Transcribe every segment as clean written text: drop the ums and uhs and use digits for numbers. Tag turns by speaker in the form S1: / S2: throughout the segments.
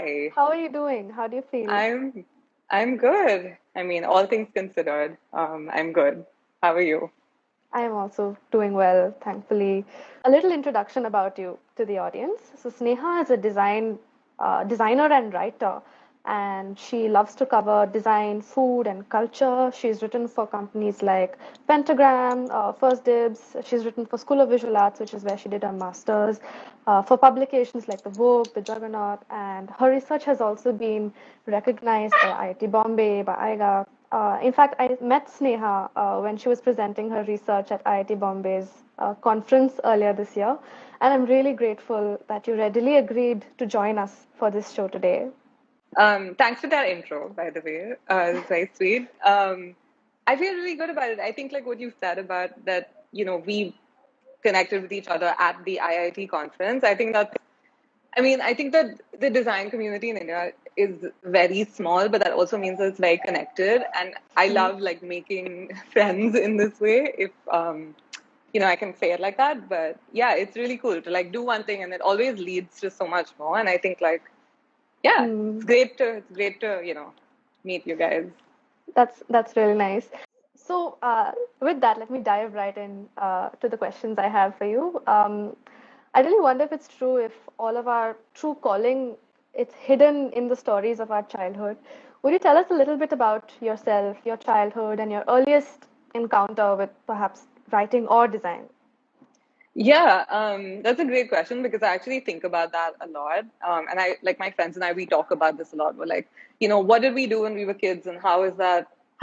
S1: Hi.
S2: How are you doing? How do you feel?
S1: I'm I'm good. I mean, all things considered, I'm good. How are you?
S2: I am also doing well, thankfully. A little introduction about you to the audience. So Sneha is a designer and writer, and she loves to cover design, food, and culture. She's written for companies like Pentagram, First Dibs. She's written for School of Visual Arts, which is where she did her master's, for publications like The Vogue, The Juggernaut, and her research has also been recognized by IIT Bombay, by IGA. In fact, I met Sneha when she was presenting her research at IIT Bombay's conference earlier this year, and I'm really grateful that you readily agreed to join us for this show today.
S1: Thanks for that intro, by the way. It's very sweet. I feel really good about it. I think like what you said about that, we connected with each other at the IIT conference. I think that the design community in India is very small, but that also means that it's very connected. And I
S2: Mhm.
S1: love like making friends in this way, if I can say it like that. But yeah, it's really cool to like do one thing and it always leads to so much more. And I think like, yeah,
S2: Hmm.
S1: it's great to meet you guys.
S2: That's really nice. So, with that, let me dive right in to the questions I have for you. I really wonder if it's true if all of our true calling it's hidden in the stories of our childhood. Would you tell us a little bit about yourself, your childhood, and your earliest encounter with perhaps writing or design?
S1: Yeah, that's a great question because I actually think about that a lot. And I, like my friends and I, we talk about this a lot. We're like, what did we do when we were kids and how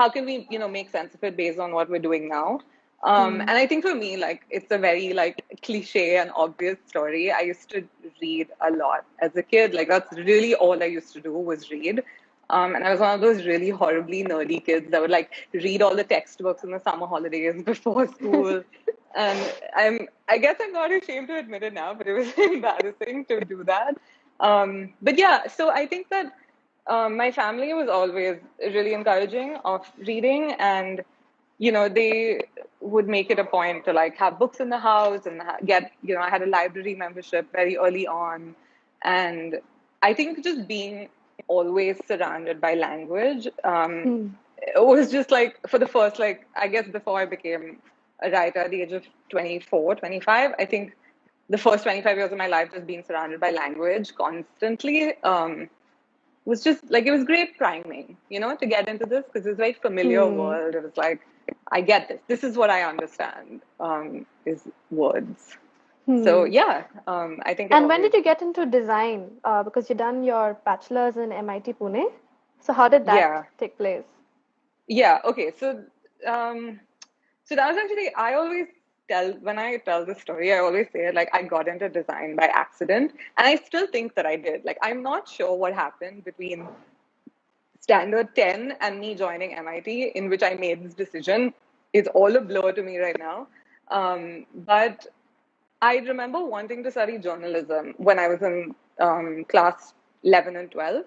S1: can we, make sense of it based on what we're doing now?
S2: Hmm.
S1: And I think for me, like, it's a very like cliche and obvious story. I used to read a lot as a kid. Like, that's really all I used to do was read. And I was one of those really horribly nerdy kids that would like read all the textbooks in the summer holidays before school. And I guess I'm not ashamed to admit it now, but it was embarrassing to do that. But yeah, so I think that my family was always really encouraging of reading, and they would make it a point to like have books in the house and get, I had a library membership very early on, and I think just being always surrounded by language
S2: Hmm.
S1: it was just like for the first, like, I guess before I became a writer at the age of 24, 25, I think the first 25 years of my life just being surrounded by language constantly was just like, it was great priming, to get into this because it's a very familiar
S2: Hmm.
S1: world. It was like, I get this. This is what I understand, is words. So
S2: Hmm.
S1: yeah, I think it
S2: And when
S1: always,
S2: did you get into design? Because you done your bachelor's in MIT Pune. So how did that
S1: yeah.
S2: take place?
S1: Yeah, okay. Um, so that was actually, I always when I tell this story, I always say like I got into design by accident. And I still think that I did. Like, I'm not sure what happened between standard 10 and me joining MIT, in which I made this decision. It's all a blur to me right now. But I remember wanting to study journalism when I was in class 11 and 12.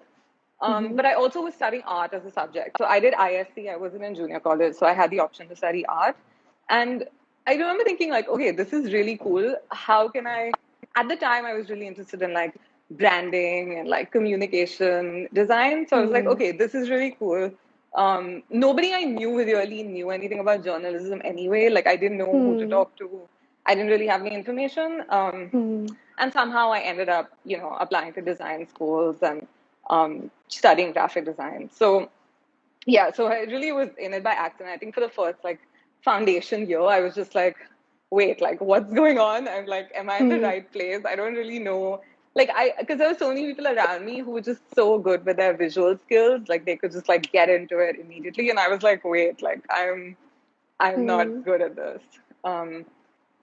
S2: Mm-hmm.
S1: But I also was studying art as a subject. So I did ISC. I wasn't in junior college, so I had the option to study art. And I remember thinking like, okay, this is really cool. How can I? At the time, I was really interested in like branding and like communication design. So I was like,
S2: Hmm.
S1: okay, this is really cool. Nobody I knew really knew anything about journalism anyway. Like, I didn't know who to
S2: Hmm.
S1: talk to. I didn't really have any information.
S2: Hmm.
S1: And somehow I ended up, applying to design schools and studying graphic design. So yeah, so I really was in it by accident. I think for the first like foundation year, I was just like, wait, like what's going on? I'm like, am I in the
S2: Hmm.
S1: right place? I don't really know. Because there were so many people around me who were just so good with their visual skills, like they could just like get into it immediately, and I was like, wait, like I'm
S2: Hmm.
S1: not good at this. Um,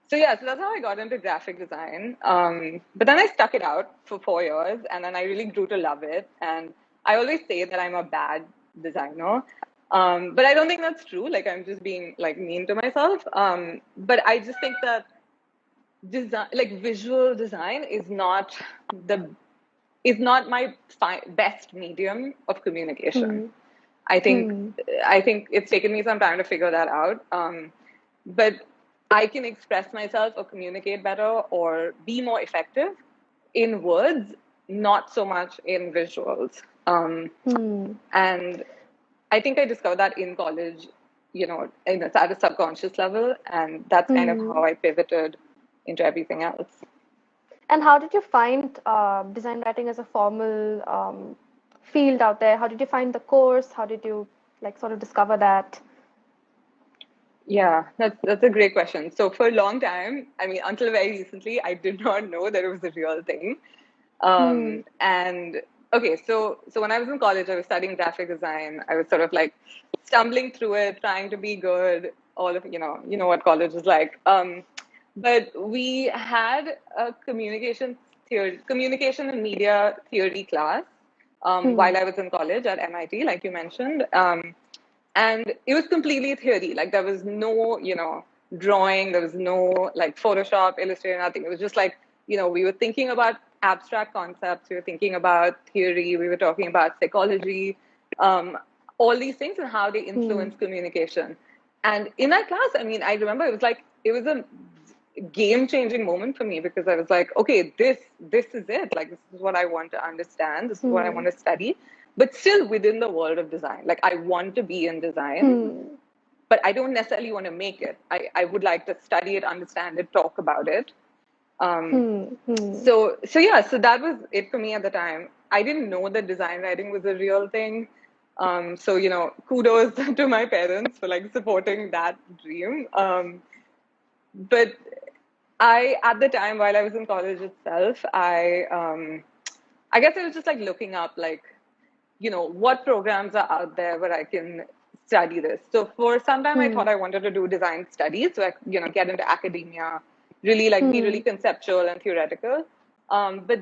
S1: so yeah, so that's how I got into graphic design. But then I stuck it out for 4 years, and then I really grew to love it. And I always say that I'm a bad designer, but I don't think that's true. Like, I'm just being like mean to myself. But I just think that design, like visual design, the is not my best medium of communication.
S2: Hmm.
S1: I think
S2: Hmm.
S1: I think it's taken me some time to figure that out. But I can express myself or communicate better or be more effective in words not so much in visuals.
S2: Hmm.
S1: And I think I discovered that in college, it's at a subconscious level, and that's kind of
S2: Hmm.
S1: how I pivoted into everything else.
S2: And how did you find design writing as a formal field out there? How did you find the course? How did you like sort of discover that?
S1: Yeah, that's a great question. So for a long time, I mean, until very recently, I did not know that it was a real thing.
S2: Hmm.
S1: And okay, so when I was in college, I was studying graphic design. I was sort of like stumbling through it, trying to be good. All of you know what college is like. But we had a communication and media theory class
S2: Hmm.
S1: while I was in college at MIT, like you mentioned. And it was completely theory. Like there was no, drawing. There was no like Photoshop, Illustrator, nothing. It was just like, we were thinking about abstract concepts. We were thinking about theory. We were talking about psychology, um, all these things and how they
S2: Hmm.
S1: influence communication. And in that class, I mean, I remember it was a game-changing moment for me because I was like, okay, this is it. Like this is what I want to understand. This is what I
S2: Hmm.
S1: want to study, but still within the world of design. Like I want to be in design,
S2: Hmm.
S1: but I don't necessarily want to make it. I would like to study it, understand it, talk about it. Um,
S2: Hmm. Hmm.
S1: so that was it for me at the time. I didn't know that design writing was a real thing. So kudos to my parents for like supporting that dream. But at the time while I was in college itself, I guess I was just like looking up like, what programs are out there where I can study this. So for some time I thought
S2: Hmm.
S1: I wanted to do design studies, so I, get into academia, really like be really
S2: Hmm.
S1: conceptual and theoretical. But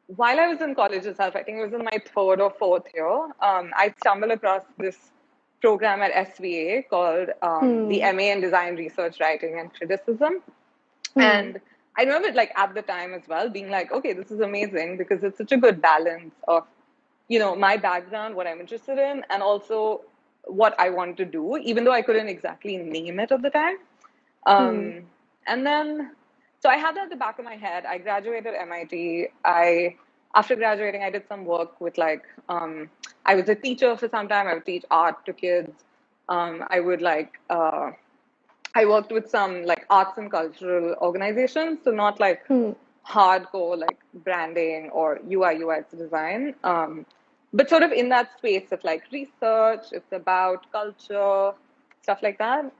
S1: while I was in college itself, I think it was in my third or fourth year, I stumbled across this program at SVA called the
S2: Hmm.
S1: MA in Design Research Writing and Criticism.
S2: Hmm.
S1: And I remember like at the time as well being like, okay, this is amazing because it's such a good balance of, my background, what I'm interested in, and also what I want to do, even though I couldn't exactly name it at the time.
S2: Hmm.
S1: And then, so I had that at the back of my head. I graduated MIT. After graduating, I did some work with I was a teacher for some time. I would teach art to kids. I would I worked with some like arts and cultural organizations, so not like
S2: Hmm.
S1: hardcore like branding or UI UX design, but sort of in that space of like research. It's about culture, stuff like that.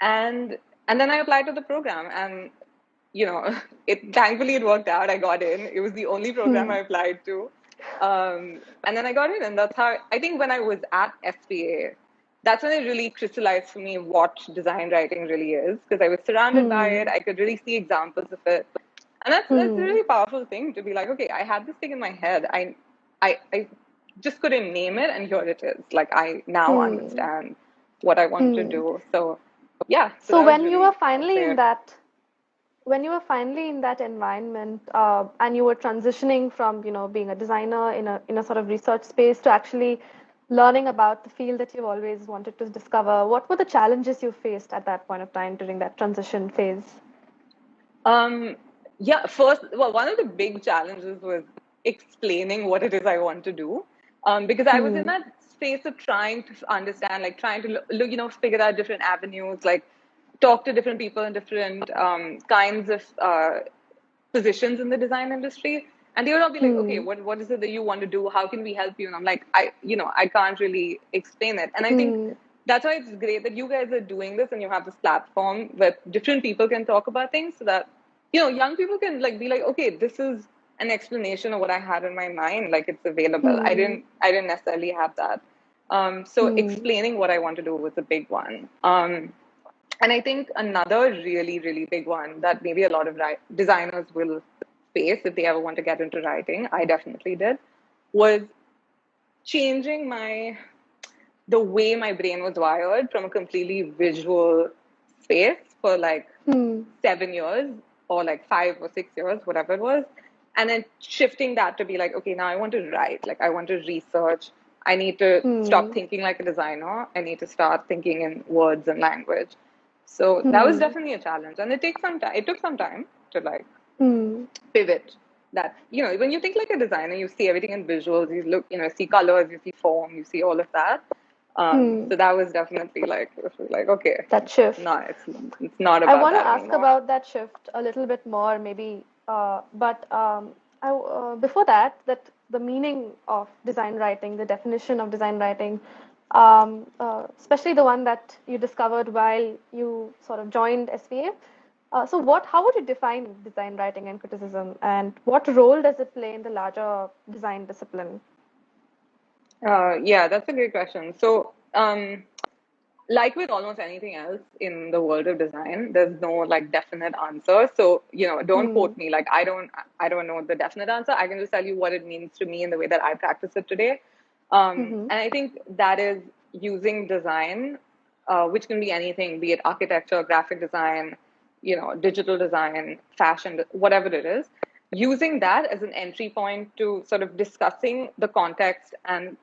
S1: And and then I applied to the program, and it thankfully it worked out. I got in. It was the only program
S2: Hmm.
S1: I applied to, and then I got in, and that's how I think when I was at SPA, that's when it really crystallized for me what design writing really is because I was surrounded by it.
S2: Hmm.
S1: I could really see examples of it, and that's a
S2: Hmm.
S1: really powerful thing to be like, okay, I had this thing in my head. I just couldn't name it, and here it is. Like I now
S2: Hmm.
S1: understand what I want to
S2: Hmm.
S1: do. So yeah, so
S2: So
S1: that was
S2: when you were
S1: really
S2: finally in
S1: there.
S2: that environment, and you were transitioning from, being a designer in a sort of research space to actually learning about the field that you've always wanted to discover, what were the challenges you faced at that point of time during that transition phase?
S1: Um, yeah, first, well, one of the big challenges was explaining what it is I want to do. Because I was in
S2: Hmm.
S1: that space of trying to understand, like trying to look, figure out different avenues, like talk to different people in different kinds of positions in the design industry. And they would all be like, okay,
S2: Hmm.
S1: what is it that you want to do? How can we help you? And I'm like, I can't really explain it. And I think
S2: Hmm.
S1: that's why it's great that you guys are doing this and you have this platform where different people can talk about things so that, young people can like be like, okay, this is an explanation of what I had in my mind. Like it's available.
S2: Hmm.
S1: I didn't necessarily have that. So
S2: Hmm.
S1: explaining what I want to do was a big one. And I think another really, really big one that maybe a lot of designers will face if they ever want to get into writing, I definitely did, was changing the way my brain was wired from a completely visual space for like
S2: Hmm.
S1: 7 years or like 5 or 6 years, whatever it was. And then shifting that to be like, okay, now I want to write, like I want to research. I need to stop
S2: Hmm.
S1: thinking like a designer. I need to start thinking in words and language. So that was
S2: Hmm.
S1: definitely a challenge. And it took some time to like
S2: Hmm.
S1: pivot. that, when you think like a designer, you see everything in visuals, you look, see colors, you see form, you see all of that.
S2: Hmm.
S1: So that was definitely like, it was like, okay,
S2: That shift.
S1: no, it's not
S2: I
S1: about
S2: want to
S1: that
S2: ask
S1: anymore.
S2: about that shift a little bit more, maybe. But before that, the meaning of design writing, the definition of design writing, especially the one that you discovered while you sort of joined SVA. So, how would you define design writing and criticism, and what role does it play in the larger design discipline?
S1: Yeah, that's a great question. So, like with almost anything else in the world of design, there's no like definite answer. So, don't
S2: Hmm.
S1: quote me. Like I don't know the definite answer. I can just tell you what it means to me in the way that I practice it today.
S2: Mm-hmm.
S1: And I think that is using design, which can be anything, be it architecture, graphic design, digital design, fashion, whatever it is, using that as an entry point to sort of discussing the context and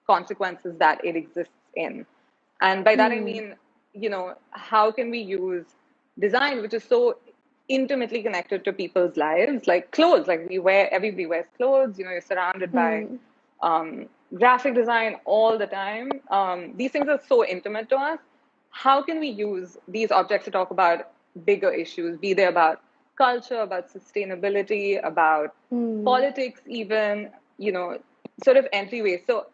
S1: consequences that it exists in. And by that, I
S2: Hmm.
S1: mean, how can we use design, which is so intimately connected to people's lives, like clothes, like everybody wears clothes, you're surrounded by
S2: Hmm.
S1: graphic design all the time. These things are so intimate to us. How can we use these objects to talk about bigger issues, be they about culture, about sustainability, about
S2: Hmm.
S1: politics, even, sort of entryways. So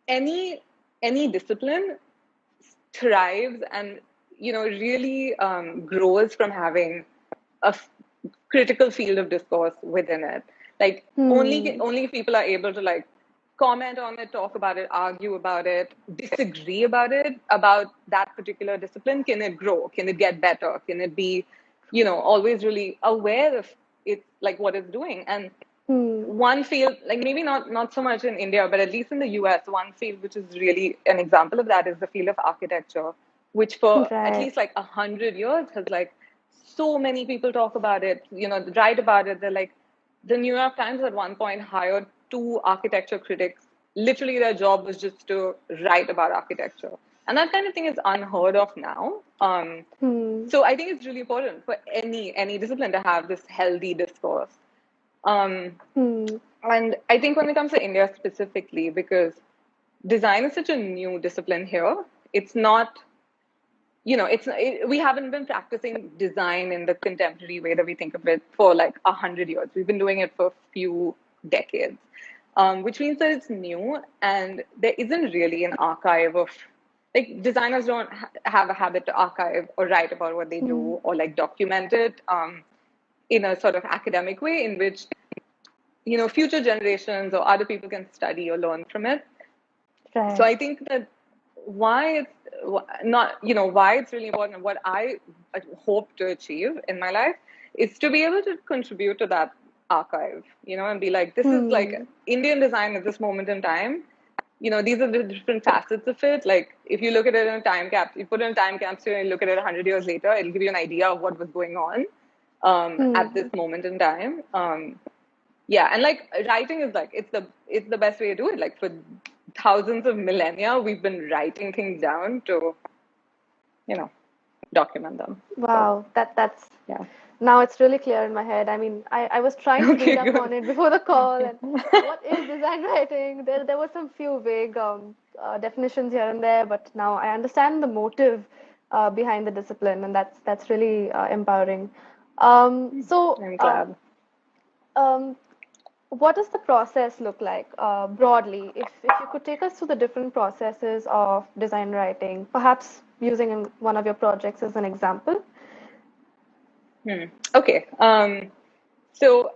S1: any any discipline thrives and really grows from having a critical field of discourse within it. Like
S2: Hmm.
S1: only if people are able to like comment on it, talk about it, argue about it, disagree about it, about that particular discipline, can it grow, can it get better, can it be always really aware of it, like what it's doing. And
S2: Hmm.
S1: one field, like maybe not so much in India, but at least in the US, one field which is really an example of that is the field of architecture, which for at
S2: Right.
S1: least like 100 years has like so many people talk about it, write about it. They're like, the New York Times at one point hired two architecture critics. Literally, their job was just to write about architecture, and that kind of thing is unheard of now.
S2: Hmm.
S1: So I think it's really important for any discipline to have this healthy discourse. Um,
S2: Hmm.
S1: and I think when it comes to India specifically, because design is such a new discipline here, it's not, we haven't been practicing design in the contemporary way that we think of it for like 100 years. We've been doing it for a few decades, which means that it's new and there isn't really an archive of, like, designers don't have a habit to archive or write about what they
S2: Hmm.
S1: do or like document it in a sort of academic way in which future generations or other people can study or learn from it. So
S2: Right.
S1: I think that why it's not, why it's really important, and what I hope to achieve in my life is to be able to contribute to that archive, and be like, this is like
S2: Hmm.
S1: Indian design at this moment in time. These are the different facets of it. Like, if you look at it in a time cap, you put it in a time capsule and you look at it 100 years later, it'll give you an idea of what was going on at this
S2: Hmm.
S1: moment in time. Yeah, and like writing is like it's the best way to do it. Like for thousands of millennia, we've been writing things down to you know document them. So
S2: Wow. That's
S1: yeah.
S2: now it's really clear in my head. I mean, I was trying to read
S1: Okay,
S2: up
S1: good.
S2: on it before the call, and what is design writing? There were some few vague definitions here and there, but now I understand the motive behind the discipline, and that's really empowering. So,
S1: I'm glad.
S2: um, what does the process look like broadly? If you could take us through the different processes of design writing, perhaps using in one of your projects as an example.
S1: Hmm. Okay. So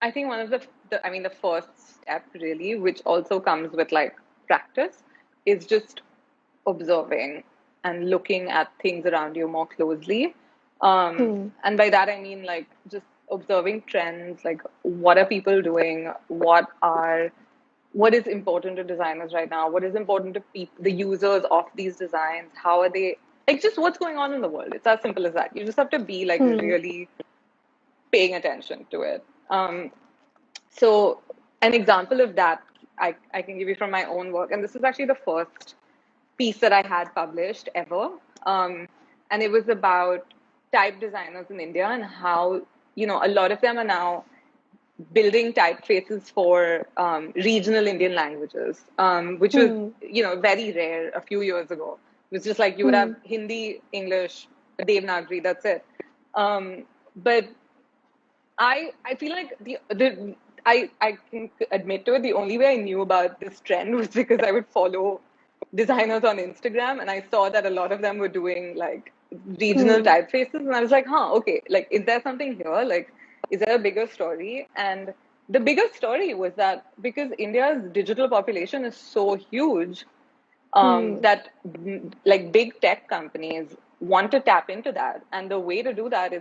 S1: I think one of I mean, the first step really, which also comes with like practice, is just observing and looking at things around you more closely.
S2: Hmm.
S1: And by that, I mean like just observing trends, like what are people doing? What is important to designers right now? What is important to people, the users of these designs? How are they, like, just what's going on in the world? It's as simple as that. You just have to be like
S2: Hmm.
S1: really paying attention to it. So an example of that I can give you from my own work, and this is actually the first piece that I had published ever. And it was about type designers in India and how, a lot of them are now building typefaces for regional Indian languages, which was,
S2: Hmm.
S1: very rare a few years ago. It was just like you would
S2: Hmm.
S1: have Hindi, English, Devanagari, that's it. But I feel like I can admit to it. The only way I knew about this trend was because I would follow designers on Instagram, and I saw that a lot of them were doing like regional
S2: Hmm.
S1: typefaces, and I was like, huh, okay, like is there something here? Like, is there a bigger story? And the bigger story was that because India's digital population is so huge,
S2: Hmm.
S1: that like big tech companies want to tap into that, and the way to do that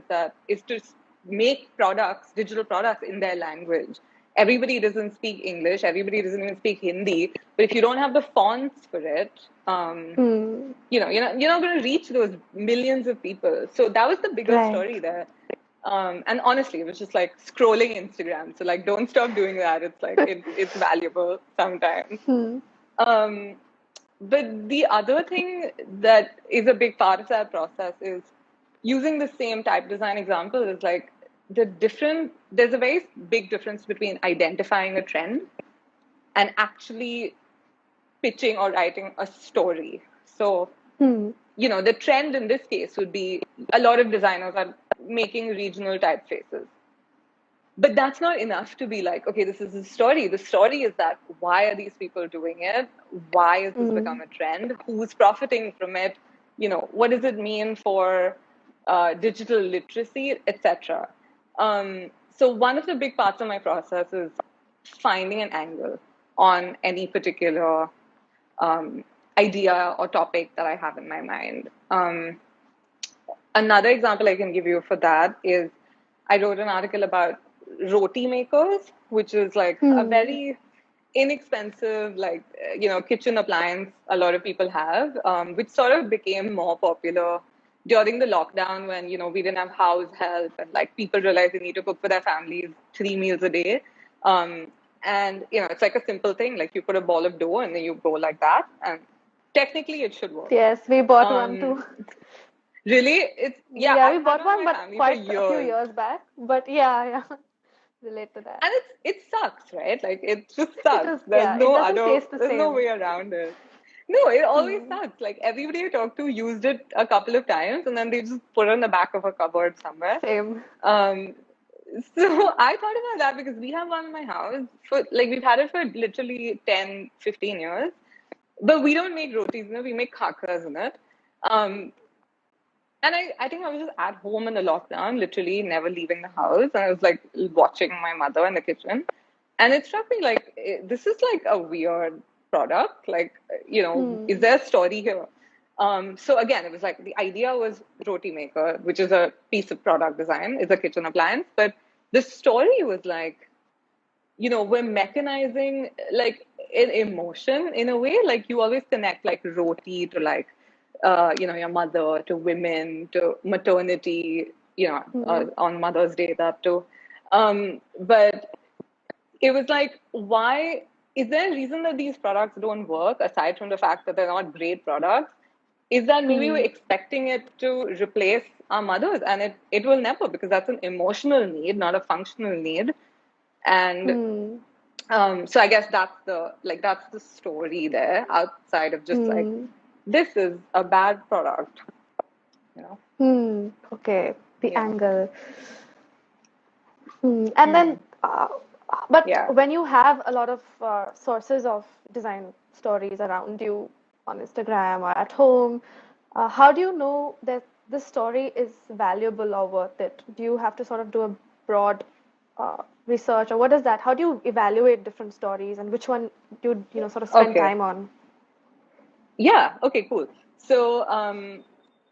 S1: is to make products, digital products, in their language. Everybody doesn't speak English, everybody doesn't even speak Hindi, but if you don't have the fonts for it,
S2: Hmm.
S1: you're not going to reach those millions of people. So that was the bigger
S2: Right.
S1: story there. And honestly, it was just like scrolling Instagram. So like, don't stop doing that. It's like it's valuable sometimes.
S2: Hmm.
S1: Um, but the other thing that is a big part of that process is using the same type design example is like there's a very big difference between identifying a trend and actually pitching or writing a story. So,
S2: Hmm.
S1: the trend in this case would be a lot of designers are making regional typefaces. But that's not enough to be like, okay, this is the story. The story is that why are these people doing it? Why has this
S2: Hmm.
S1: become a trend? Who's profiting from it? What does it mean for digital literacy, etc. So one of the big parts of my process is finding an angle on any particular um, idea or topic that I have in my mind. Another example I can give you for that is I wrote an article about roti makers, which is like a
S2: Hmm.
S1: very inexpensive, like, kitchen appliance a lot of people have, which sort of became more popular during the lockdown when, we didn't have house help and like people realized they need to cook for their families 3 meals a day. Um, and, it's like a simple thing, like you put a ball of dough and then you go like that. And technically it should work.
S2: Yes, we bought one
S1: Um,
S2: too.
S1: Really? Yeah,
S2: Yeah, we
S1: I've had
S2: bought
S1: one in
S2: one,
S1: my
S2: but
S1: family for
S2: quite a few
S1: years.
S2: years back. But yeah, yeah, relate to that.
S1: And it sucks, right? Like it just
S2: It
S1: sucks.
S2: is, yeah, it doesn't taste the
S1: There's no
S2: same.
S1: way around it. No, it always
S2: Hmm.
S1: sucks. Like everybody I talked to used it a couple of times and then they just put it in the back of a cupboard somewhere.
S2: Same.
S1: Um, so I thought about that because we have one in my house for like we've had it for literally 10, 15 years. But we don't make rotis in it, we make khakras in it. Um, And I think I was just at home in the lockdown, literally never leaving the house. And I was like watching my mother in the kitchen. And it struck me like, this is like a weird product. Like, is
S2: Hmm.
S1: there a story here? So again, it was like the idea was roti maker, which is a piece of product design, it's a kitchen appliance. But the story was like, we're mechanizing like an emotion in a way. Like you always connect like roti to like, your mother, to women, to maternity,
S2: Hmm.
S1: on Mother's Day, that too. But it was like, why is there a reason that these products don't work aside from the fact that they're not great products? Is that maybe we're
S2: Hmm.
S1: expecting it to replace our mothers, and it will never, because that's an emotional need, not a functional need. And
S2: Hmm.
S1: so I guess that's the story there outside of just like
S2: Hmm.
S1: this is a bad product, you know.
S2: Hmm. Okay. The
S1: Yeah.
S2: angle. Hmm. And then,
S1: Mm.
S2: but
S1: Yeah.
S2: when you have a lot of sources of design stories around you on Instagram or at home, how do you know that this story is valuable or worth it? Do you have to sort of do a broad research, or what is that? How do you evaluate different stories, and which one do you sort of spend
S1: Okay.
S2: time on?
S1: Yeah. Okay. Cool. So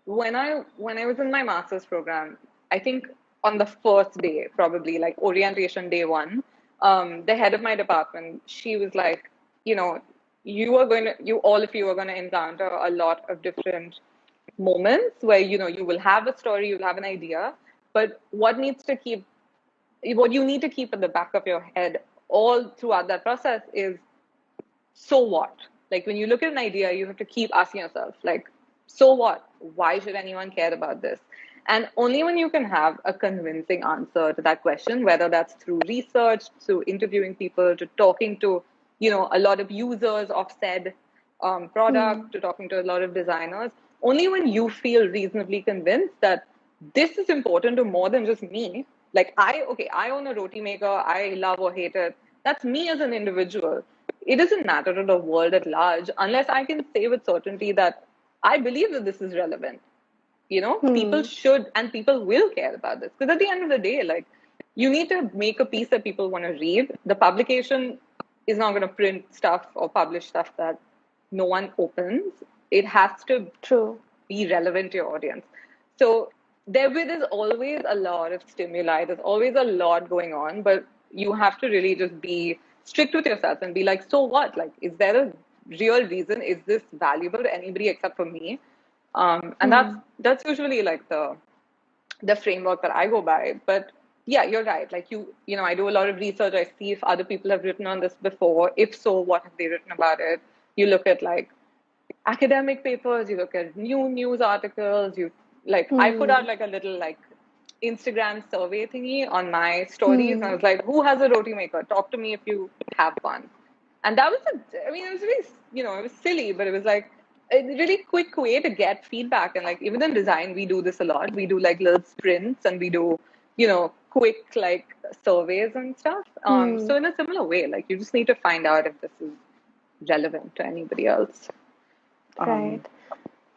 S1: when I was in my master's program, I think on the first day, probably like orientation day one, the head of my department, she was like, you know, you all of you are going to encounter a lot of different moments where you will have a story, you'll have an idea, but what you need to keep in the back of your head all throughout that process is, so what? Like when you look at an idea, you have to keep asking yourself, like, so what? Why should anyone care about this? And only when you can have a convincing answer to that question, whether that's through research, through interviewing people, to talking to, a lot of users of said product, to talking to a lot of designers, only when you feel reasonably convinced that this is important to more than just me. Like I own a roti maker, I love or hate it. That's me as an individual. It doesn't matter to the world at large unless I can say with certainty that I believe that this is relevant. People should and people will care about this, because at the end of the day, like, you need to make a piece that people want to read. The publication is not going to print stuff or publish stuff that no one opens. It has to be relevant to your audience. So there is always a lot of stimuli, there's always a lot going on, but you have to really just be strict with yourself and be like, so what, like, is there a real reason? Is this valuable to anybody except for me? And that's usually like the framework that I go by. But yeah, you're right. Like I do a lot of research. I see if other people have written on this before. If so, what have they written about it? You look at like academic papers. You look at new news articles. I put out like a little like Instagram survey thingy on my stories, and I was like, "Who has a roti maker? Talk to me if you have one." And that was it was really, it was silly, but it was like a really quick way to get feedback. And like, even in design, we do this a lot. We do like little sprints, and we do, quick like surveys and stuff. So in a similar way, like, you just need to find out if this is relevant to anybody else.
S2: Right.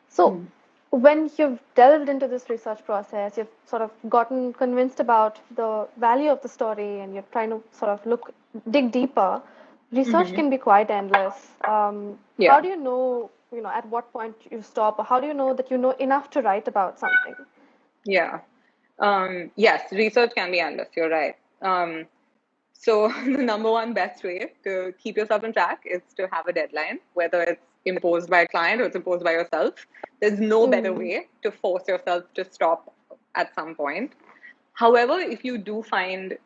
S2: So when you've delved into this research process, you've sort of gotten convinced about the value of the story, and you're trying to sort of dig deeper. Research can be quite endless. How do you know, at what point you stop, or how do you know that you know enough to write about something?
S1: Yeah. Yes, research can be endless. You're right. So the number one best way to keep yourself on track is to have a deadline, whether it's imposed by a client or it's imposed by yourself. There's no better way to force yourself to stop at some point. However, if you do find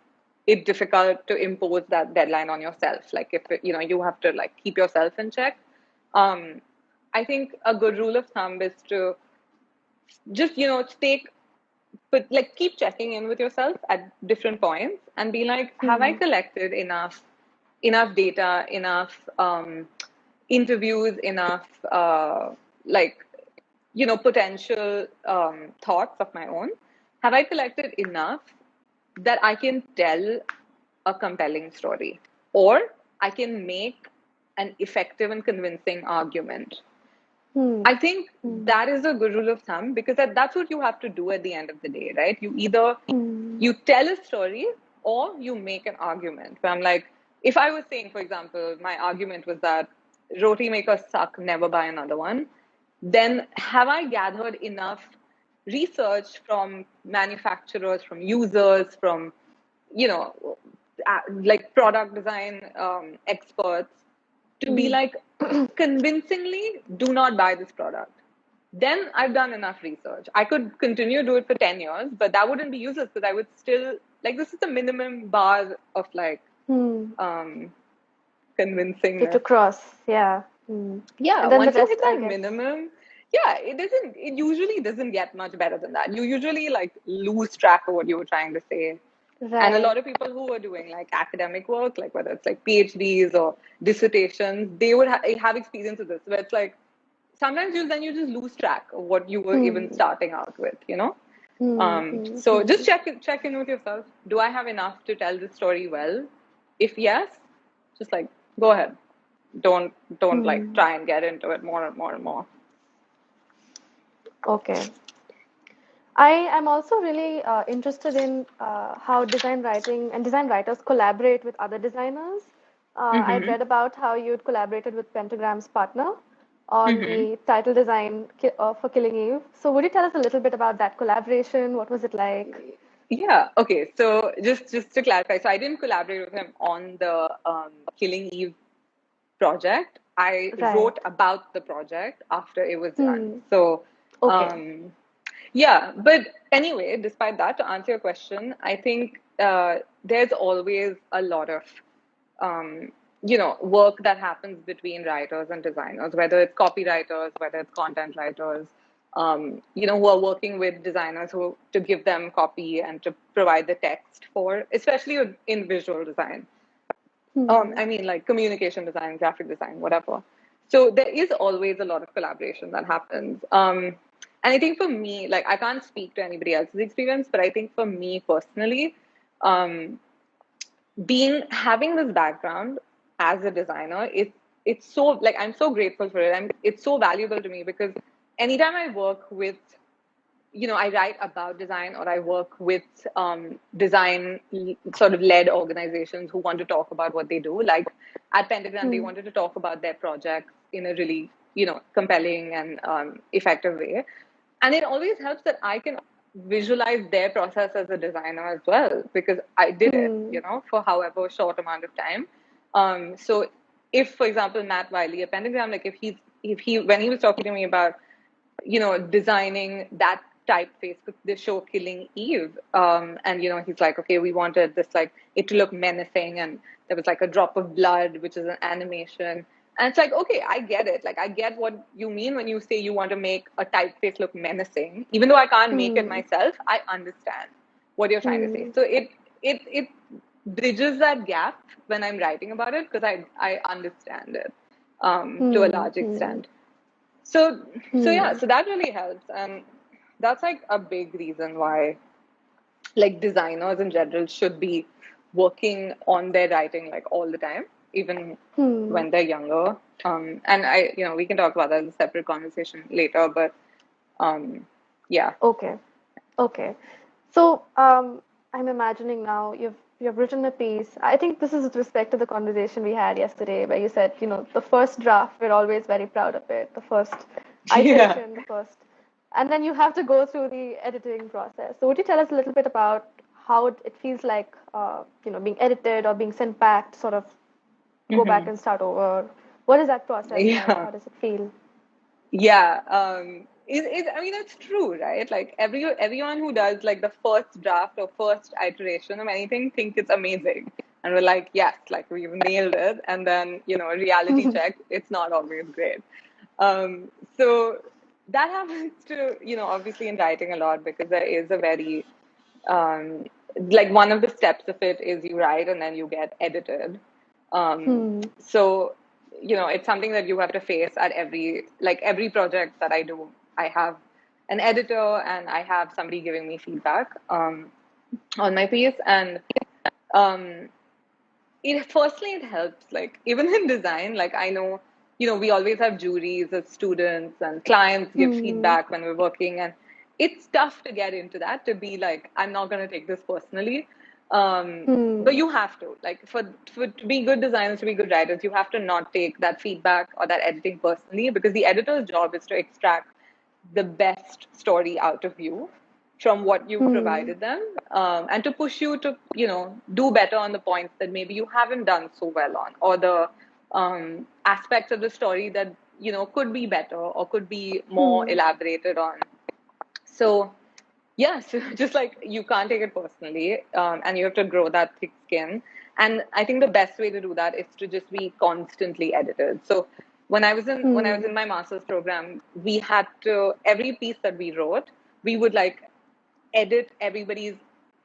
S1: it difficult to impose that deadline on yourself, like if you have to like keep yourself in check, I think a good rule of thumb is to just keep checking in with yourself at different points and be like, have I collected enough data, enough interviews, enough potential thoughts of my own? Have I collected enough that I can tell a compelling story, or I can make an effective and convincing argument? I think that is a good rule of thumb, because that's what you have to do at the end of the day, right? You either you tell a story or you make an argument. But I'm like, if I was saying, for example, my argument was that roti makers suck, never buy another one, then have I gathered enough research from manufacturers, from users, from like product design experts, to be like, convincingly, do not buy this product? Then I've done enough research. I could continue to do it for 10 years, but that wouldn't be useless, because I would still, like, this is the minimum bar of like convincingness.
S2: To cross, yeah.
S1: Yeah, and then once you hit that minimum, it usually doesn't get much better than that. You usually like lose track of what you were trying to say. Right. And a lot of people who are doing like academic work, like whether it's like PhDs or dissertations, they would have experience with this, where it's like sometimes you just lose track of what you were even starting out with, So just check in with yourself. Do I have enough to tell this story well? If yes, just like go ahead. Don't like try and get into it more and more and more.
S2: Okay. I am also really interested in how design writing and design writers collaborate with other designers. I'd read about how you'd collaborated with Pentagram's partner on the title design for Killing Eve. So would you tell us a little bit about that collaboration? What was it like?
S1: Yeah. Okay. So just to clarify, so I didn't collaborate with him on the Killing Eve project. I wrote about the project after it was done. So, yeah. But anyway, despite that, to answer your question, I think there's always a lot of, work that happens between writers and designers, whether it's copywriters, whether it's content writers. who are working with designers to give them copy and to provide the text for, especially in visual design.
S2: Hmm.
S1: I mean, like communication design, graphic design, whatever. So there is always a lot of collaboration that happens. And I think for me, like I can't speak to anybody else's experience, but I think for me personally, um, having this background as a designer, it's so like I'm so grateful for it. It's so valuable to me because anytime I work with I write about design or I work with design sort of led organizations who want to talk about what they do. Like at Pentagram, they
S2: Hmm.
S1: wanted to talk about their projects in a really, compelling and effective way. And it always helps that I can visualize their process as a designer as well, because I did it,
S2: Hmm.
S1: for however short amount of time. So if, for example, Matt Wiley at Pentagram, like if he, when he was talking to me about designing that typeface for the show Killing Eve. And, he's like, okay, we wanted this, like, it to look menacing. And there was like a drop of blood, which is an animation. And it's like, okay, I get it. Like, I get what you mean when you say you want to make a typeface look menacing. Even though I can't make it
S2: Hmm.
S1: myself, I understand what you're trying to say.
S2: Hmm.
S1: So it bridges that gap when I'm writing about it because I understand it to a
S2: Hmm.
S1: large
S2: Hmm.
S1: extent. So yeah,
S2: Hmm.
S1: so that really helps. And that's like a big reason why like designers in general should be working on their writing like all the time, even
S2: Hmm.
S1: when they're younger. And we can talk about that as a separate conversation later, but um, yeah.
S2: Okay. Okay. So, I'm imagining now you've written a piece. I think this is with respect to the conversation we had yesterday, where you said, the first draft, we're always very proud of it. The first
S1: Yeah.
S2: iteration, the first, and then you have to go through the editing process. So, would you tell us a little bit about how it feels like, being edited or being sent back to sort of go back
S1: Hmm.
S2: and start over? What is that process like?
S1: Yeah.
S2: How does it feel?
S1: Yeah, I mean, it's true, right? Like everyone who does like the first draft or first iteration of anything think it's amazing, and we're like, yes, like we've nailed it. And then reality check, it's not always great. So that happens to obviously in writing a lot because there is a very um, like one of the steps of it is you write and then you get edited.
S2: Hmm.
S1: So it's something that you have to face at every project that I do. I have an editor and I have somebody giving me feedback on my piece. And um, it helps, like even in design, like I know we always have juries of students and clients give
S2: Hmm.
S1: feedback when we're working, and it's tough to get into that, to be like, I'm not going to take this personally. But
S2: Hmm.
S1: you have to, like, for to be good designers, to be good writers, you have to not take that feedback or that editing personally, because the editor's job is to extract the best story out of you from what you've
S2: Hmm.
S1: provided them, and to push you to do better on the points that maybe you haven't done so well on, or the aspects of the story that could be better or could be more
S2: Hmm.
S1: elaborated on. So yeah, so just like you can't take it personally, and you have to grow that thick skin. And I think the best way to do that is to just be constantly edited. So when I was in
S2: Hmm.
S1: my master's program, we had to, every piece that we wrote, we would like edit everybody's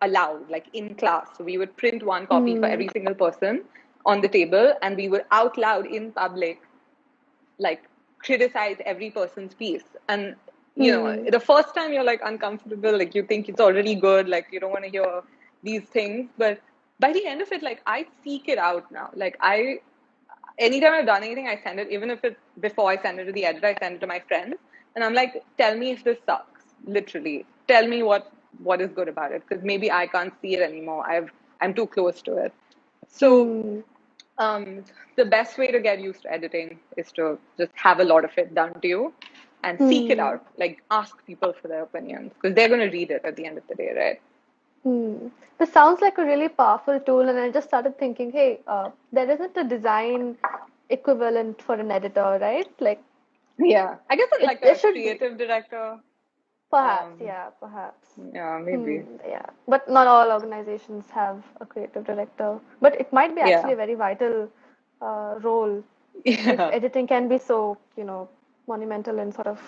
S1: aloud, like in class. So we would print one copy for
S2: Hmm.
S1: every single person on the table, and we would out loud in public like criticize every person's piece. And
S2: Hmm.
S1: the first time you're like uncomfortable, like you think it's already good, like you don't want to hear these things, but by the end of it, like I seek it out now. Like I anytime I've done anything, I send it, even if it's before I send it to the editor, I send it to my friends, and I'm like, tell me if this sucks. Literally, tell me what is good about it, because maybe I can't see it anymore. I'm too close to it. So
S2: Hmm.
S1: um, the best way to get used to editing is to just have a lot of it done to you and seek it
S2: Hmm.
S1: out. Like ask people for their opinions, because they're going to read it at the end of the day, right?
S2: Hmm. This sounds like a really powerful tool, and I just started thinking, hey, there isn't a design equivalent for an editor, right? Like
S1: Yeah, I guess it's
S2: it,
S1: like
S2: it
S1: a
S2: should be.
S1: creative director.
S2: Perhaps,
S1: Um,
S2: yeah, perhaps.
S1: yeah, maybe.
S2: Yeah. But not all organizations have a creative director. But it might be actually
S1: Yeah,
S2: a very vital role if
S1: yeah,
S2: editing can be so, monumental in sort of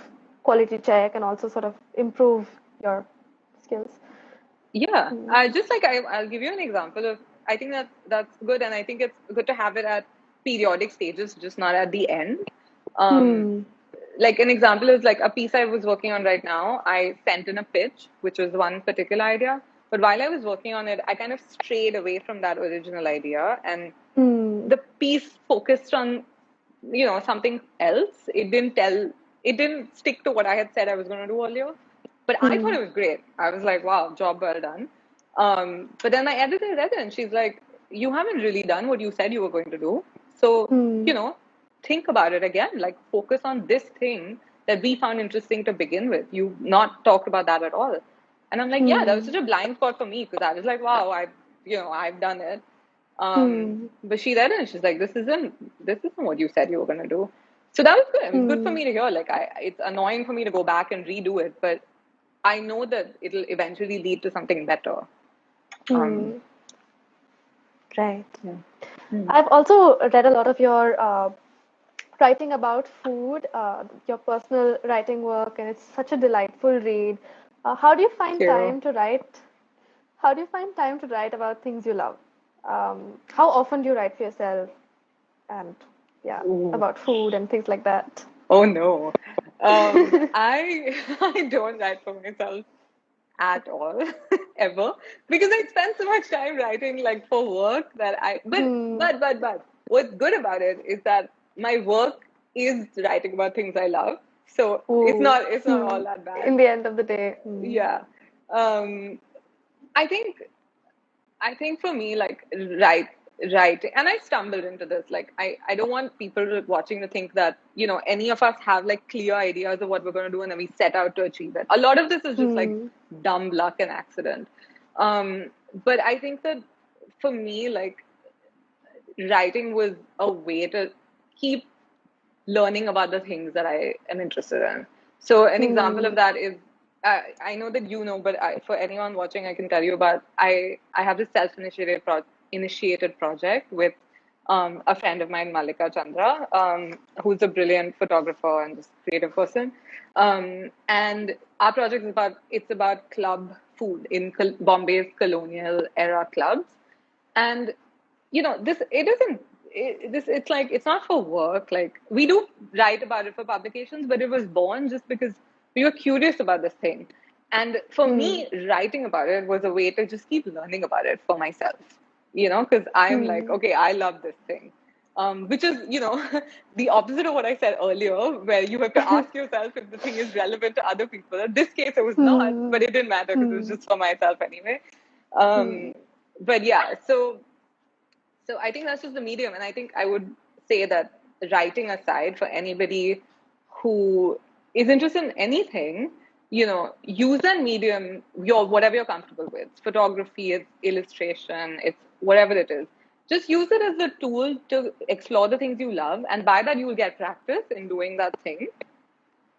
S2: quality check and also sort of improve your skills.
S1: Yeah,
S2: Mm.
S1: I just like I'll give you an example of I think that's good, and I think it's good to have it at periodic stages, just not at the end. Um,
S2: Hmm.
S1: like an example is like a piece I was working on right now. I sent in a pitch, which was one particular idea, but while I was working on it, I kind of strayed away from that original idea, and
S2: Hmm.
S1: the piece focused on something else. It didn't stick to what I had said I was going to do earlier, but I thought
S2: Hmm.
S1: it was great. I was like, wow, job well done. But then my editor read it and she's like, you haven't really done what you said you were going to do, so
S2: Hmm.
S1: you know think about it again, like focus on this thing that we found interesting to begin with. You not talked about that at all. And I'm like, yeah, that was
S2: Hmm.
S1: such a blind spot for me because I was like, wow, I've done it.
S2: Hmm.
S1: But she read it and she's like, this isn't what you said you were gonna do. So that was good. It was good for
S2: Hmm.
S1: me to hear. Like, it's annoying for me to go back and redo it, but I know that it'll eventually lead to something better. Um,
S2: Hmm. Right.
S1: yeah. Hmm.
S2: I've also read a lot of your writing about food, your personal writing work, and it's such a delightful read. How do you
S1: Thank
S2: find
S1: you.
S2: time to write? How do you find time to write about things you love? How often do you write for yourself? And yeah,
S1: Ooh.
S2: about food and things like that.
S1: Oh no. I I don't write for myself at all ever because I spend so much time writing like for work that I
S2: Hmm.
S1: but what's good about it is that my work is writing about things I love, so
S2: Ooh.
S1: it's not
S2: Hmm.
S1: all that bad.
S2: In the end of the day. Hmm.
S1: Yeah. um I think I think for me, like, right, and I stumbled into this. Like, I don't want people watching to think that, any of us have like clear ideas of what we're going to do and then we set out to achieve it. A lot of this is just like
S2: Hmm.
S1: dumb luck and accident. Um, but I think that for me, like, writing was a way to keep learning about the things that I am interested in. So an example of
S2: Hmm.
S1: that is I know that but for anyone watching, I can tell you about I have this initiated project with a friend of mine, Malika Chandra, who's a brilliant photographer and just creative person. And our project is about club food in Bombay's colonial era clubs. And this it isn't this it's like it's not for work. Like, we do write about it for publications, but it was born just because we were curious about this thing. And for
S2: Hmm.
S1: me, writing about it was a way to just keep learning about it for myself, because I'm like,
S2: Hmm.
S1: okay, I love this thing. Which is, the opposite of what I said earlier, where you have to ask yourself if the thing is relevant to other people. In this case, it was not, but
S2: Hmm.
S1: it didn't matter because it was
S2: Hmm.
S1: just for myself anyway.
S2: Hmm.
S1: Um, but yeah, so I think that's just the medium. And I think I would say that, writing aside, for anybody who is interested in anything, use that medium, whatever you're comfortable with. Photography, it's illustration, it's whatever it is. Just use it as a tool to explore the things you love. And by that, you will get practice in doing that thing.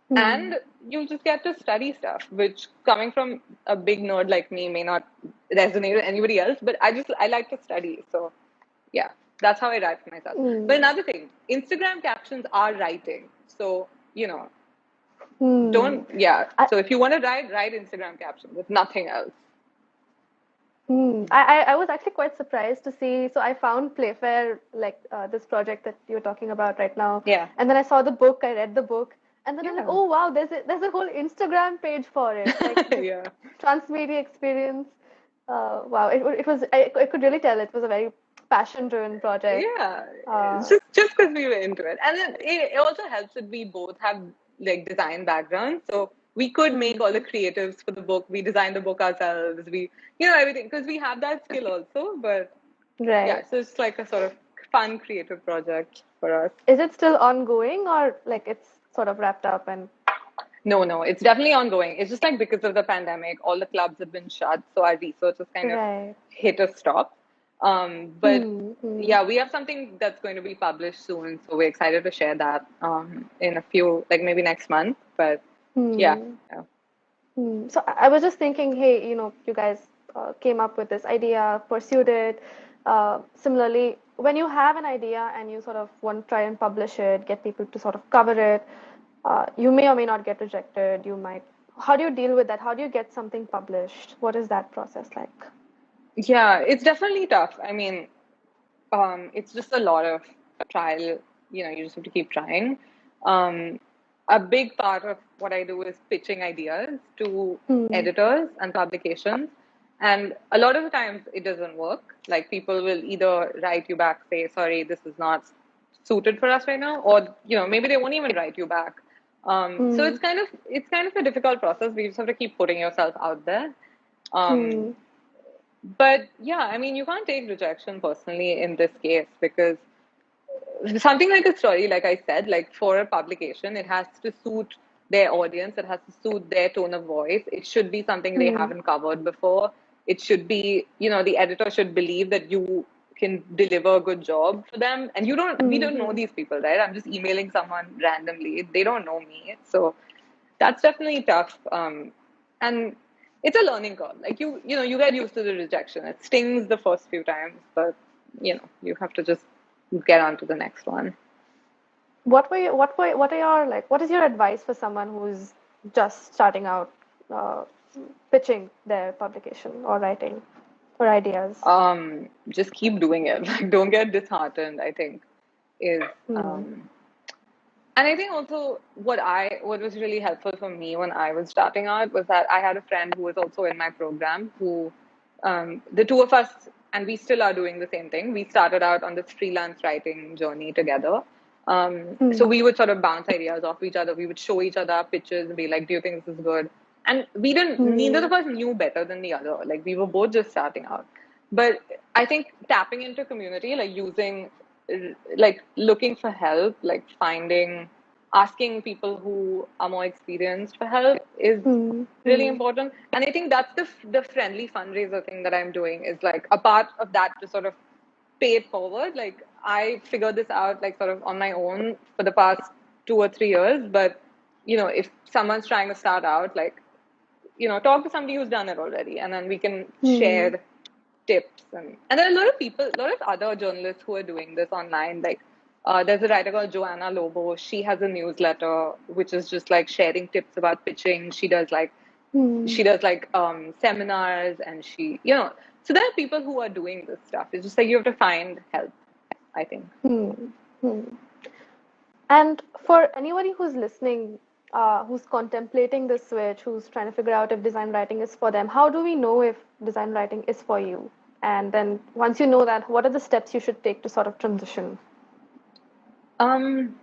S2: Hmm.
S1: And you'll just get to study stuff, which, coming from a big nerd like me, may not resonate with anybody else, but I like to study. So yeah, that's how I write for myself. But
S2: Hmm.
S1: another thing, Instagram captions are writing. So,
S2: Hmm.
S1: yeah.
S2: I,
S1: So if you want to write Instagram captions with nothing else.
S2: I was actually quite surprised to see. So I found Playfair, like this project that you're talking about right now,
S1: Yeah.
S2: and then I saw the book. I read the book, and then I'm like,
S1: Yeah.
S2: oh wow, there's a whole Instagram page for it, like this
S1: Yeah.
S2: transmedia experience. Wow, it was I could really tell it was a very passion-driven project.
S1: Yeah. It's
S2: Uh,
S1: just because we were into it. And then it also helps that we both have like design backgrounds. So we could make all the
S2: hmm,
S1: creatives for the book. We designed the book ourselves. Everything, because we have that skill also. But yeah,
S2: right.
S1: so it's like a sort of fun creative project for us.
S2: Is it still ongoing or like it's sort of wrapped up and
S1: No, no, it's definitely ongoing. It's just like because of the pandemic, all the clubs have been shut, so our research has kind of
S2: right?
S1: hit a stop. But
S2: Hmm. Hmm.
S1: yeah, we have something that's going to be published soon, so we're excited to share that in a few, like maybe next month. But yeah,
S2: Hmm.
S1: yeah.
S2: So I was just thinking, hey, you guys came up with this idea, pursued it. Similarly, when you have an idea and you sort of want to try and publish it, get people to sort of cover it, You may or may not get rejected. You might. How do you deal with that? How do you get something published? What is that process like?
S1: Yeah, it's definitely tough. I mean, it's just a lot of trial. You just have to keep trying. Um, a big part of what I do is pitching ideas to
S2: Hmm.
S1: editors and publications. And a lot of the times it doesn't work. Like people will either write you back, say, sorry, this is not suited for us right now, or maybe they won't even write you back. So
S2: Hmm.
S1: it's kind of a difficult process. We just have to keep putting yourself out there. Um,
S2: Hmm.
S1: but yeah, I mean, you can't take rejection personally in this case because something like a story, like I said, like for a publication, it has to suit their audience, it has to suit their tone of voice. It should be something they
S2: Hmm.
S1: haven't covered before. It should be, the editor should believe that you can deliver a good job for them. And we don't know
S2: Hmm.
S1: these people, right? I'm just emailing someone randomly. They don't know me. So that's definitely tough. And it's a learning curve. Like you get used to the rejection. It stings the first few times, but you have to just get on to the next one.
S2: What are your like? What is your advice for someone who's just starting out, uh, pitching their publication or writing for ideas?
S1: Just keep doing it. Like, don't get disheartened, I think, is
S2: Hmm.
S1: um, and I think also what was really helpful for me when I was starting out was that I had a friend who was also in my program who the two of us, and we still are doing the same thing. We started out on this freelance writing journey together. So
S2: Hmm.
S1: we would sort of bounce ideas off each other. We would show each other our pictures and be like, do you think this is good? And neither
S2: Hmm.
S1: of us knew better than the other. Like we were both just starting out. But I think tapping into community, like like looking for help, like asking people who are more experienced for help is
S2: Hmm.
S1: really
S2: Hmm.
S1: important. And I think that's the friendly fundraiser thing that I'm doing is like a part of that to sort of pay it forward. Like I figured this out like sort of on my own for the past 2 or 3 years. But if someone's trying to start out, like talk to somebody who's done it already, and then we can
S2: Hmm.
S1: share tips. And there are a lot of people, a lot of other journalists who are doing this online. Like there's a writer called Joanna Lobo. She has a newsletter which is just like sharing tips about pitching.
S2: Hmm.
S1: She does like seminars, and so there are people who are doing this stuff. It's just like you have to find help, I think.
S2: Hmm. Hmm. And for anybody who's listening, who's contemplating this switch, who's trying to figure out if design writing is for them, how do we know if design writing is for you? And then once you know that, what are the steps you should take to sort of transition?
S1: Um,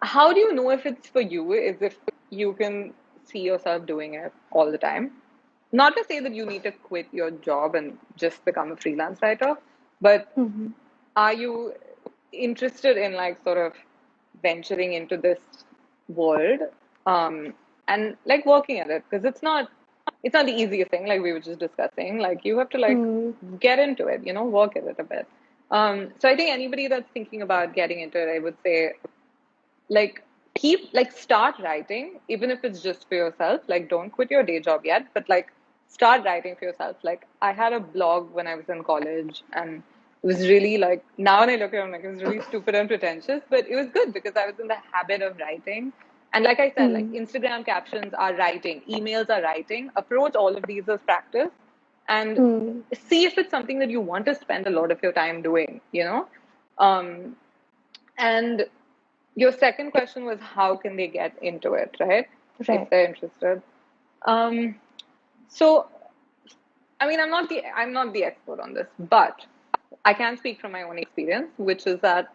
S1: how do you know if it's for you? Is if you can see yourself doing it all the time. Not to say that you need to quit your job and just become a freelance writer, but
S2: Hmm.
S1: are you interested in like sort of venturing into this world and like working at it? Because it's not the easiest thing, like we were just discussing. Like you have to like
S2: Hmm.
S1: get into it, work at it a bit. So I think anybody that's thinking about getting into it, I would say like start writing, even if it's just for yourself. Like don't quit your day job yet, but like start writing for yourself. Like I had a blog when I was in college, and it was really like, now when I look at it, I'm like, it was really stupid and pretentious, but it was good because I was in the habit of writing. And like I said, like
S2: Hmm.
S1: Instagram captions are writing, emails are writing. Approach all of these as practice, and
S2: Hmm.
S1: see if it's something that you want to spend a lot of your time doing. um, and your second question was how can they get into it, right? If
S2: Right.
S1: they're interested. Um, so I mean, I'm not the expert on this, but I can speak from my own experience, which is that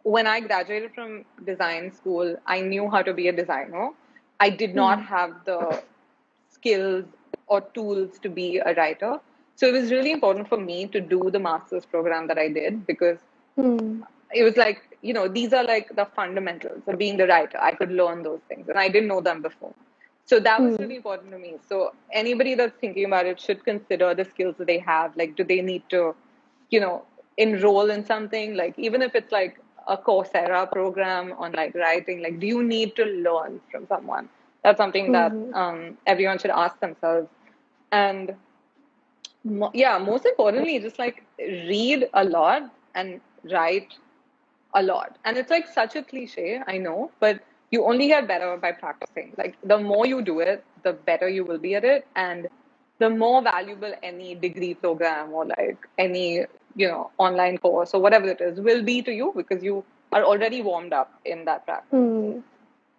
S1: when I graduated from design school, I knew how to be a designer. I did not
S2: Hmm.
S1: have the skills or tools to be a writer. So it was really important for me to do the master's program that I did because
S2: Hmm.
S1: it was like, these are like the fundamentals of being the writer. I could learn those things and I didn't know them before. So that was
S2: Hmm.
S1: really important to me. So anybody that's thinking about it should consider the skills that they have. Like, do they need to, you know, enroll in something? Like, even if it's like a Coursera program on like writing, like, do you need to learn from someone? That's something that
S2: Hmm.
S1: everyone should ask themselves. And yeah, most importantly, just like read a lot and write a lot. And it's like such a cliche, I know, but you only get better by practicing. Like the more you do it, the better you will be at it, and the more valuable any degree program or like any, online course or whatever it is will be to you, because you are already warmed up in that practice.
S2: Hmm.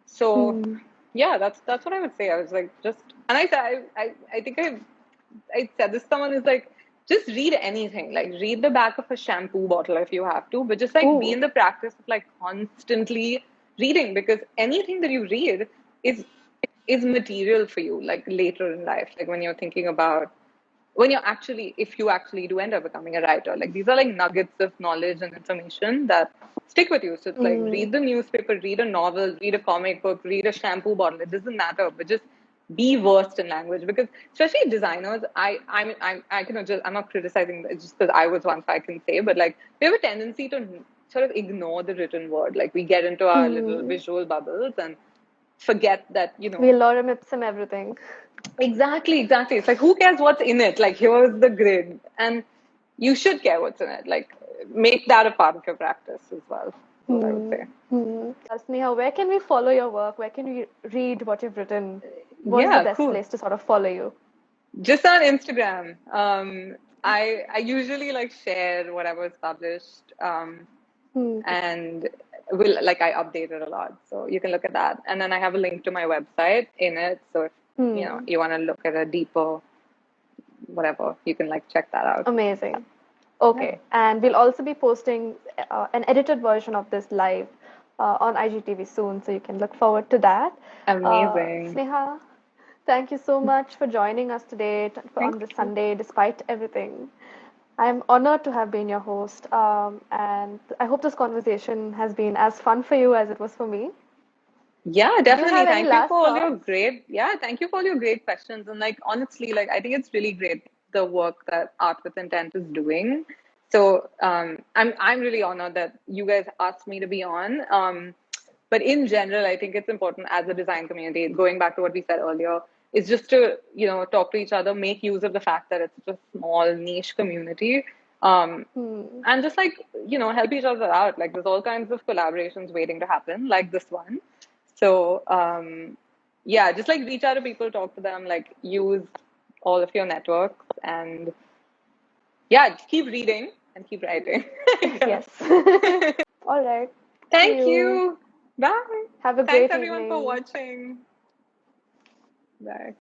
S1: So
S2: Hmm.
S1: yeah, that's what I would say. I was like, just, and I think I said this to someone, is like, just read anything. Like read the back of a shampoo bottle if you have to, but just like be
S2: Ooh.
S1: in the practice of like constantly reading, because anything that you read is is material for you like later in life. Like when you're thinking about, when you're actually, if you actually do end up becoming a writer, like these are like nuggets of knowledge and information that stick with you. So it's like,
S2: Hmm.
S1: read the newspaper, read a novel, read a comic book, read a shampoo bottle. It doesn't matter, but just be versed in language, because especially designers, I can just, I'm not criticizing just because I was once, I can say, but like we have a tendency to sort of ignore the written word. Like we get into our little
S2: Hmm.
S1: visual bubbles and forget that,
S2: We lorem ipsum everything.
S1: exactly, exactly. It's like, who cares what's in it? Like, here's the grid. And you should care what's in it. Like, make that a part of your practice as well. That's what I would
S2: Hmm.
S1: say.
S2: Hmm. Sneha, where can we follow your work? Where can we read what you've written? What is the
S1: Yeah,
S2: best
S1: cool.
S2: place to sort of follow you?
S1: Just on Instagram. I usually like share whatever's published.
S2: Hmm.
S1: And will, like, I update it a lot. So you can look at that. And then I have a link to my website in it. So if
S2: Hmm.
S1: you want to look at a deeper whatever, you can like check that out.
S2: Amazing.
S1: Yeah.
S2: Okay, and we'll also be posting an edited version of this live on IGTV soon, so you can look forward to that.
S1: Amazing.
S2: Sneha, thank you so much for joining us today
S1: Thank
S2: on this
S1: you.
S2: Sunday, despite everything. I'm honored to have been your host, and I hope this conversation has been as fun for you as it was for me.
S1: Yeah,
S2: Do you
S1: definitely.
S2: have any
S1: Thank you for
S2: last
S1: all your
S2: thoughts?
S1: great, yeah, thank you for all your great questions. And like, honestly, like, I think it's really great the work that Art with Intent is doing. So, I'm really honored that you guys asked me to be on. But in general, I think it's important as a design community, going back to what we said earlier, is just to, talk to each other, make use of the fact that it's such a small niche community.
S2: Hmm.
S1: And just like, help each other out. Like, there's all kinds of collaborations waiting to happen, like this one. So, yeah, just like reach out to people, talk to them, like use all of your networks, and yeah, just keep reading and keep writing. Yeah.
S2: Yes. All right. See
S1: Thank
S2: you.
S1: you. Bye.
S2: Have a
S1: Thanks
S2: great
S1: everyone for
S2: evening.
S1: watching. Bye.